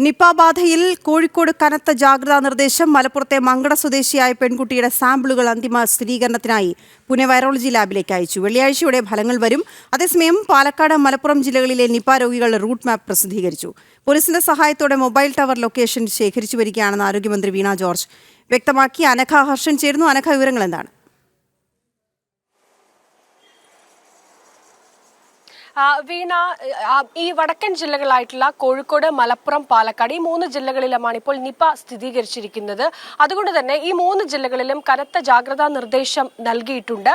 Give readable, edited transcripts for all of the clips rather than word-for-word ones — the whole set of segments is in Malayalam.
നിപ ബാധയിൽ കോഴിക്കോട് കനത്ത ജാഗ്രതാ നിർദ്ദേശം. മലപ്പുറത്തെ മങ്കട സ്വദേശിയായ പെൺകുട്ടിയുടെ സാമ്പിളുകൾ അന്തിമ സ്ഥിരീകരണത്തിനായി പുനെ വൈറോളജി ലാബിലേക്ക് അയച്ചു. വെള്ളിയാഴ്ചയോടെ ഫലങ്ങൾ വരും. അതേസമയം പാലക്കാട്, മലപ്പുറം ജില്ലകളിലെ നിപ രോഗികളുടെ റൂട്ട് മാപ്പ് പ്രസിദ്ധീകരിച്ചു. പോലീസിന്റെ സഹായത്തോടെ മൊബൈൽ ടവർ ലൊക്കേഷൻ ശേഖരിച്ചു വരികയാണെന്ന് ആരോഗ്യമന്ത്രി വീണ ജോർജ് വ്യക്തമാക്കി. അനഘ ഹർഷൻ ചേരുന്നു. അനഘ, വിവരങ്ങൾ എന്താണ്? വീണ, ഈ വടക്കൻ ജില്ലകളായിട്ടുള്ള കോഴിക്കോട്, മലപ്പുറം, പാലക്കാട് ഈ 3 ജില്ലകളിലുമാണ് ഇപ്പോൾ നിപ സ്ഥിരീകരിച്ചിരിക്കുന്നത്. അതുകൊണ്ട് തന്നെ ഈ 3 ജില്ലകളിലും കനത്ത ജാഗ്രതാ നിർദ്ദേശം നൽകിയിട്ടുണ്ട്.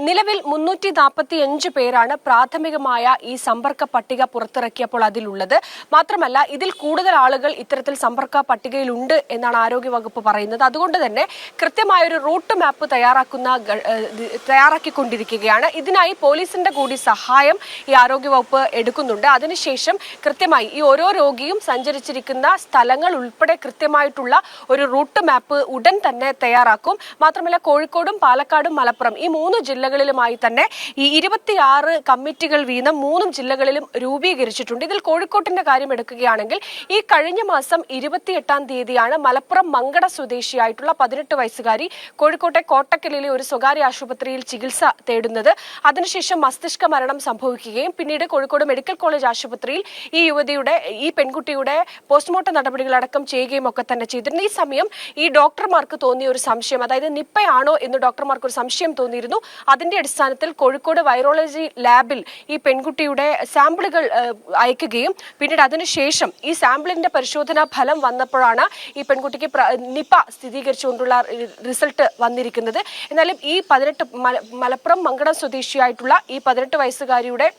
നിലവിൽ 345 പേരാണ് പ്രാഥമികമായ ഈ സമ്പർക്ക പട്ടിക പുറത്തിറക്കിയപ്പോൾ അതിലുള്ളത്. മാത്രമല്ല, ഇതിൽ കൂടുതൽ ആളുകൾ ഇത്തരത്തിൽ സമ്പർക്ക പട്ടികയിലുണ്ട് എന്നാണ് ആരോഗ്യവകുപ്പ് പറയുന്നത്. അതുകൊണ്ട് തന്നെ കൃത്യമായൊരു റൂട്ട് മാപ്പ് തയ്യാറാക്കിക്കൊണ്ടിരിക്കുകയാണ്. ഇതിനായി പോലീസിന്റെ കൂടി സഹായം ഈ ആരോഗ്യവകുപ്പ് എടുക്കുന്നുണ്ട്. അതിനുശേഷം കൃത്യമായി ഈ ഓരോ രോഗിയും സഞ്ചരിച്ചിരിക്കുന്ന സ്ഥലങ്ങൾ ഉൾപ്പെടെ കൃത്യമായിട്ടുള്ള ഒരു റൂട്ട് മാപ്പ് ഉടൻ തന്നെ തയ്യാറാക്കും. മാത്രമല്ല, കോഴിക്കോടും പാലക്കാടും മലപ്പുറം ഈ 3 ജില്ലകളിലുമായി തന്നെ ഈ 26 കമ്മിറ്റികൾ വീതം 3 ജില്ലകളിലും രൂപീകരിച്ചിട്ടുണ്ട്. ഇതിൽ കോഴിക്കോട്ടിന്റെ കാര്യം എടുക്കുകയാണെങ്കിൽ ഈ കഴിഞ്ഞ മാസം 28-ാം തീയതിയാണ് മലപ്പുറം മങ്കട സ്വദേശിയായിട്ടുള്ള 18 വയസ്സുകാരി കോഴിക്കോട്ടെ കോട്ടക്കലിലെ ഒരു സ്വകാര്യ ആശുപത്രിയിൽ ചികിത്സ തേടുന്നത്. അതിനുശേഷം മസ്തിഷ്ക മരണം സംഭവിക്കുകയും പിന്നീട് കോഴിക്കോട് മെഡിക്കൽ കോളേജ് ആശുപത്രിയിൽ ഈ പെൺകുട്ടിയുടെ പോസ്റ്റ്മോർട്ടം നടപടികളടക്കം ചെയ്യുകയും ഒക്കെ തന്നെ ചെയ്തിരുന്നു. ഈ സമയം ഈ ഡോക്ടർമാർക്ക് തോന്നിയ ഒരു സംശയം, അതായത് നിപ്പയാണോ എന്ന് ഡോക്ടർമാർക്ക് ഒരു സംശയം തോന്നിയിരുന്നു. അതിന്റെ അടിസ്ഥാനത്തിൽ കോഴിക്കോട് വൈറോളജി ലാബിൽ ഈ പെൺകുട്ടിയുടെ സാമ്പിളുകൾ അയക്കുകയും പിന്നീട് അതിനുശേഷം ഈ സാമ്പിളിന്റെ പരിശോധനാ ഫലം വന്നപ്പോഴാണ് ഈ പെൺകുട്ടിക്ക് നിപ സ്ഥിരീകരിച്ചുകൊണ്ടുള്ള റിസൾട്ട് വന്നിരിക്കുന്നത്. എന്നാലും ഈ മലപ്പുറം മങ്കടം സ്വദേശിയായിട്ടുള്ള ഈ 18 വയസ്സുകാരിയുടെ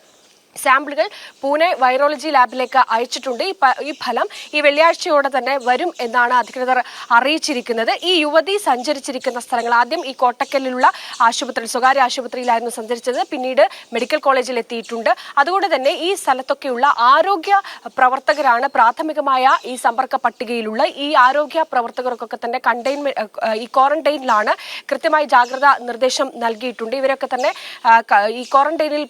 സാമ്പിളുകൾ പൂനെ വൈറോളജി ലാബിലേക്ക് അയച്ചിട്ടുണ്ട്. ഈ ഫലം ഈ വെള്ളിയാഴ്ചയോടെ തന്നെ വരും എന്നാണ് അധികൃതർ അറിയിച്ചിരിക്കുന്നത്. ഈ യുവതി സഞ്ചരിച്ചിരിക്കുന്ന സ്ഥലങ്ങൾ ആദ്യം ഈ കോട്ടക്കലിലുള്ള ആശുപത്രി, സ്വകാര്യ ആശുപത്രിയിലായിരുന്നു സഞ്ചരിച്ചത്. പിന്നീട് മെഡിക്കൽ കോളേജിൽ എത്തിയിട്ടുണ്ട്. അതുകൊണ്ട് തന്നെ ഈ സ്ഥലത്തൊക്കെയുള്ള ആരോഗ്യ പ്രവർത്തകരാണ് പ്രാഥമികമായ ഈ സമ്പർക്ക പട്ടികയിലുള്ള. ഈ ആരോഗ്യ പ്രവർത്തകർക്കൊക്കെ തന്നെ ഈ ക്വാറന്റൈനിലാണ്. കൃത്യമായി ജാഗ്രതാ നിർദ്ദേശം നൽകിയിട്ടുണ്ട്. ഇവരൊക്കെ തന്നെ ഈ ക്വാറന്റൈനിൽ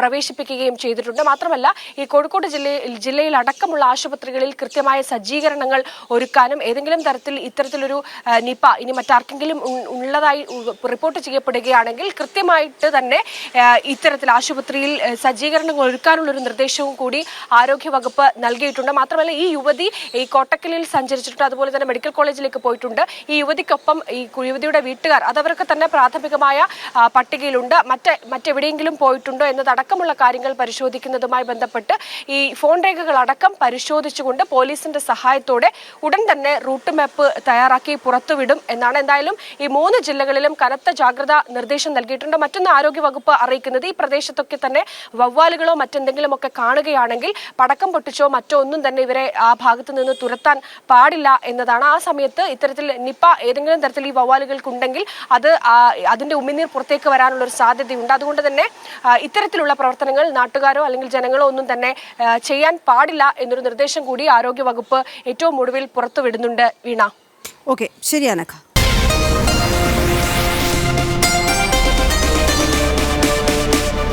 പ്രവേശിപ്പിക്കുകയും ചെയ്തിട്ടുണ്ട്. മാത്രമല്ല, ഈ കോഴിക്കോട് ജില്ലയിൽ അടക്കമുള്ള ആശുപത്രികളിൽ കൃത്യമായ സജ്ജീകരണങ്ങൾ ഒരുക്കാനും ഏതെങ്കിലും തരത്തിൽ ഇത്തരത്തിലൊരു നിപ ഇനി മറ്റാർക്കെങ്കിലും ഉള്ളതായി റിപ്പോർട്ട് ചെയ്യപ്പെടുകയാണെങ്കിൽ കൃത്യമായിട്ട് തന്നെ ഇത്തരത്തിൽ ആശുപത്രിയിൽ സജ്ജീകരണങ്ങൾ ഒരുക്കാനുള്ളൊരു നിർദ്ദേശവും കൂടി ആരോഗ്യവകുപ്പ് നൽകിയിട്ടുണ്ട്. മാത്രമല്ല, ഈ യുവതി ഈ കോട്ടക്കലിൽ സഞ്ചരിച്ചിട്ടുണ്ട്, അതുപോലെ തന്നെ മെഡിക്കൽ കോളേജിലേക്ക് പോയിട്ടുണ്ട്. ഈ യുവതിക്കൊപ്പം ഈ യുവതിയുടെ വീട്ടുകാർ അതവർക്ക് തന്നെ പ്രാഥമികമായ പട്ടികയിലുണ്ട്. മറ്റെവിടെയെങ്കിലും പോയിട്ടുണ്ടോ എന്നതടക്കമുള്ള കാര്യങ്ങൾ പരിശോധിക്കുന്നതുമായി ബന്ധപ്പെട്ട് ഈ ഫോൺ രേഖകൾ അടക്കം പരിശോധിച്ചുകൊണ്ട് പോലീസിന്റെ സഹായത്തോടെ ഉടൻ തന്നെ റൂട്ട് മാപ്പ് തയ്യാറാക്കി പുറത്തുവിടും എന്നാണ്. എന്തായാലും ഈ 3 ജില്ലകളിലും കനത്ത ജാഗ്രതാ നിർദ്ദേശം നൽകിയിട്ടുണ്ട്. മറ്റൊന്ന് ആരോഗ്യവകുപ്പ് അറിയിക്കുന്നത്, ഈ പ്രദേശത്തൊക്കെ തന്നെ വവ്വാലുകളോ മറ്റെന്തെങ്കിലും ഒക്കെ കാണുകയാണെങ്കിൽ പടക്കം പൊട്ടിച്ചോ മറ്റോ ഒന്നും തന്നെ ഇവരെ ആ ഭാഗത്ത് നിന്ന് തുരത്താൻ പാടില്ല എന്നതാണ്. ആ സമയത്ത് ഇത്തരത്തിൽ നിപ ഏതെങ്കിലും തരത്തിൽ ഈ വവ്വാലുകൾക്കുണ്ടെങ്കിൽ അതിന്റെ ഉമിനീർ പുറത്തേക്ക് വരാനുള്ള ഒരു സാധ്യതയുണ്ട്. അതുകൊണ്ട് തന്നെ ഇത്തരത്തിലുള്ള പ്രവർത്തനങ്ങൾ നാട്ടുകാരോ അല്ലെങ്കിൽ ജനങ്ങളോ ഒന്നും തന്നെ ചെയ്യാൻ പാടില്ല എന്നൊരു നിർദ്ദേശം കൂടി ആരോഗ്യവകുപ്പ് ഏറ്റവും ഒടുവിൽ പുറത്തുവിടുന്നുണ്ട്. വീണ, ഓക്കെ, ശരി അനഘ.